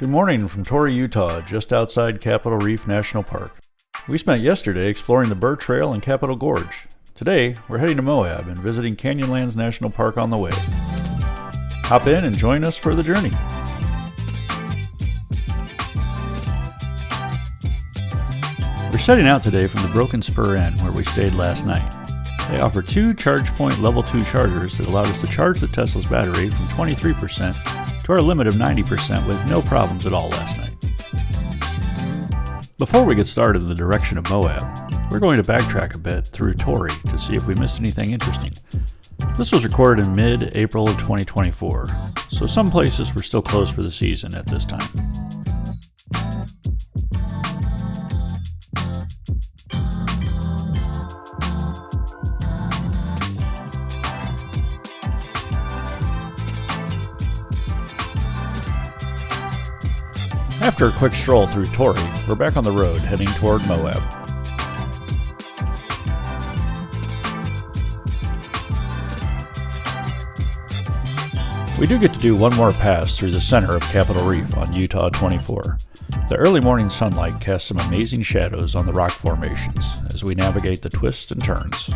Good morning from Torrey, Utah, just outside Capitol Reef National Park. We spent yesterday exploring the Burr Trail and Capitol Gorge. Today, we're heading to Moab and visiting Canyonlands National Park on the way. Hop in and join us for the journey. We're setting out today from the Broken Spur Inn, where we stayed last night. They offer 2 ChargePoint Level 2 chargers that allowed us to charge the Tesla's battery from 23% to our limit of 90% with no problems at all last night. Before we get started in the direction of Moab, we're going to backtrack a bit through Torrey to see if we missed anything interesting. This was recorded in mid-April of 2024, so some places were still closed for the season at this time. After a quick stroll through Torrey, we're back on the road heading toward Moab. We do get to do one more pass through the center of Capitol Reef on Utah 24. The early morning sunlight casts some amazing shadows on the rock formations as we navigate the twists and turns.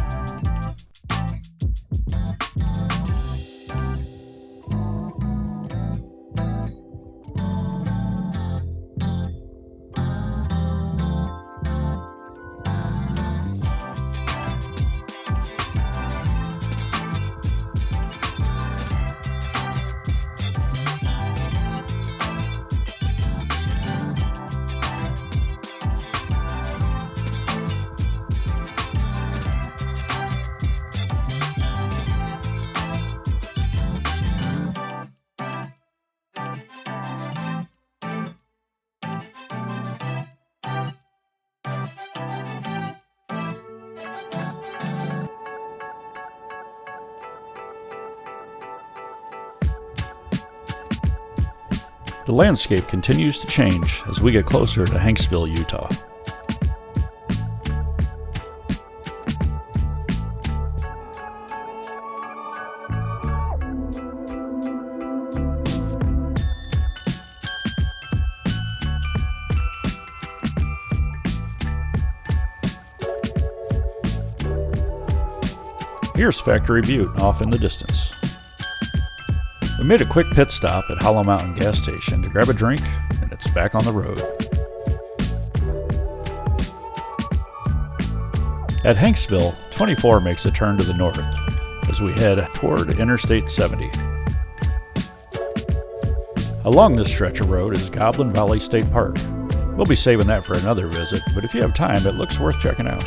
The landscape continues to change as we get closer to Hanksville, Utah. Here's Factory Butte off in the distance. We made a quick pit stop at Hollow Mountain gas station to grab a drink, and it's back on the road. At Hanksville, 24 makes a turn to the north as we head toward Interstate 70. Along this stretch of road is Goblin Valley State Park. We'll be saving that for another visit, but if you have time, it looks worth checking out.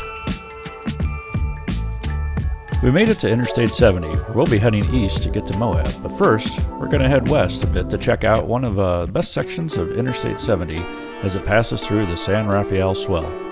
We made it to Interstate 70, where we'll be heading east to get to Moab, but first, we're going to head west a bit to check out one of the best sections of Interstate 70 as it passes through the San Rafael Swell.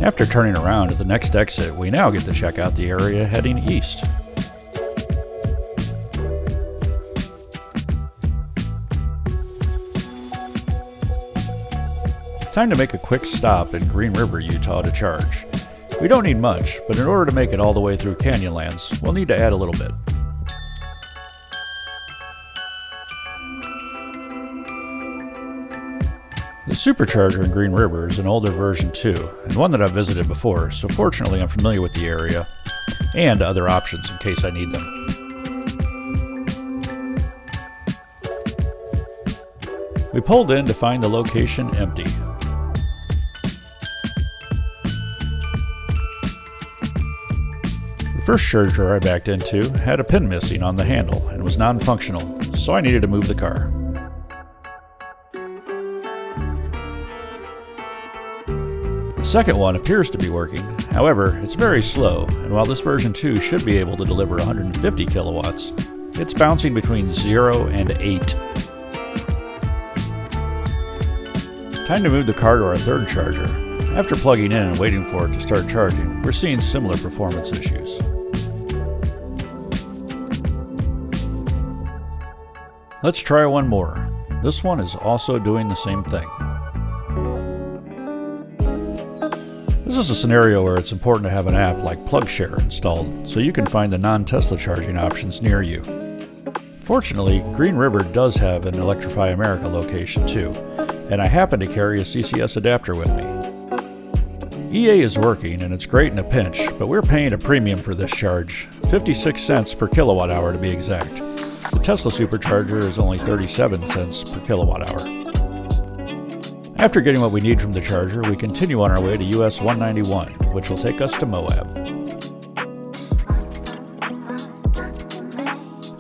After turning around at the next exit, we now get to check out the area heading east. Time to make a quick stop in Green River, Utah to charge. We don't need much, but in order to make it all the way through Canyonlands, we'll need to add a little bit. The Supercharger in Green River is an older version too, and one that I've visited before, so fortunately I'm familiar with the area and other options in case I need them. We pulled in to find the location empty. The first charger I backed into had a pin missing on the handle and was non-functional, so I needed to move the car. The second one appears to be working, however, it's very slow, and while this version 2 should be able to deliver 150 kilowatts, it's bouncing between 0 and 8. Time to move the car to our third charger. After plugging in and waiting for it to start charging, we're seeing similar performance issues. Let's try one more. This one is also doing the same thing. This is a scenario where it's important to have an app like PlugShare installed so you can find the non-Tesla charging options near you. Fortunately, Green River does have an Electrify America location too, and I happen to carry a CCS adapter with me. EA is working and it's great in a pinch, but we're paying a premium for this charge, 56 cents per kilowatt hour to be exact. The Tesla Supercharger is only 37 cents per kilowatt hour. After getting what we need from the charger, we continue on our way to US 191, which will take us to Moab.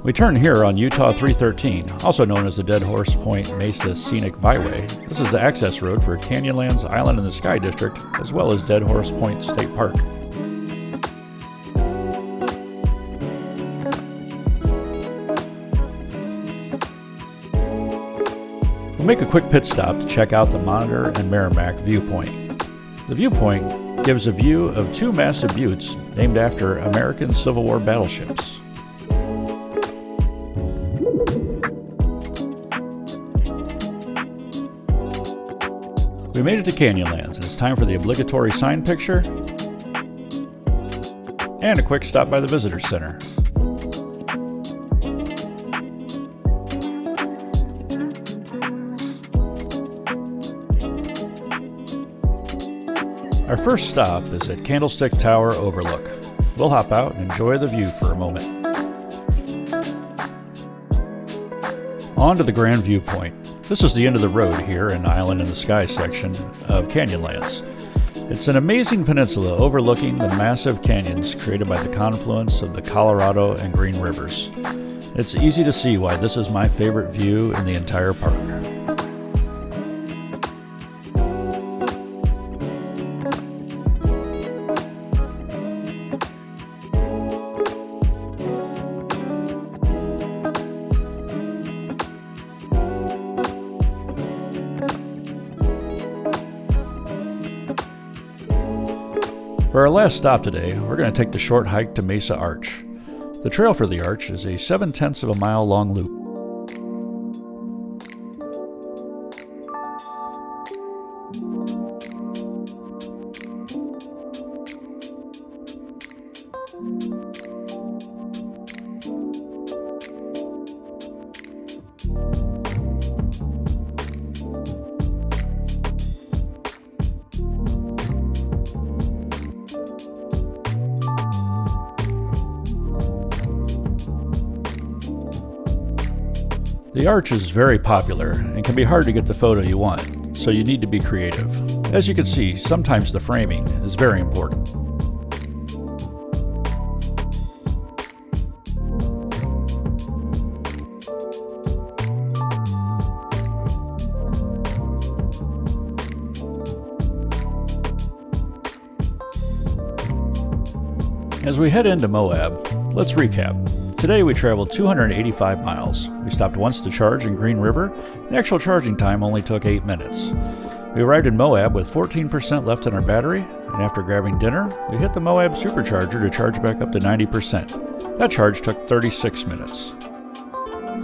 We turn here on Utah 313, also known as the Dead Horse Point Mesa Scenic Byway. This is the access road for Canyonlands Island in the Sky District, as well as Dead Horse Point State Park. We'll make a quick pit stop to check out the Monitor and Merrimack viewpoint. The viewpoint gives a view of two massive buttes named after American Civil War battleships. We made it to Canyonlands, and it's time for the obligatory sign picture and a quick stop by the Visitor Center. Our first stop is at Candlestick Tower Overlook. We'll hop out and enjoy the view for a moment. On to the Grand Viewpoint. This is the end of the road here in Island in the Sky section of Canyonlands. It's an amazing peninsula overlooking the massive canyons created by the confluence of the Colorado and Green Rivers. It's easy to see why this is my favorite view in the entire park. For our last stop today, we're going to take the short hike to Mesa Arch. The trail for the arch is a 7/10 of a mile long loop. The arch is very popular and can be hard to get the photo you want, so you need to be creative. As you can see, sometimes the framing is very important. As we head into Moab, let's recap. Today we traveled 285 miles. We stopped once to charge in Green River. The actual charging time only took 8 minutes. We arrived in Moab with 14% left in our battery, and after grabbing dinner, we hit the Moab Supercharger to charge back up to 90%. That charge took 36 minutes.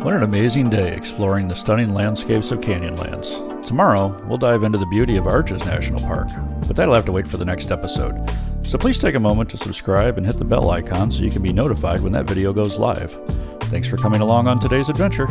What an amazing day exploring the stunning landscapes of Canyonlands. Tomorrow, we'll dive into the beauty of Arches National Park, but that'll have to wait for the next episode. So please take a moment to subscribe and hit the bell icon so you can be notified when that video goes live. Thanks for coming along on today's adventure.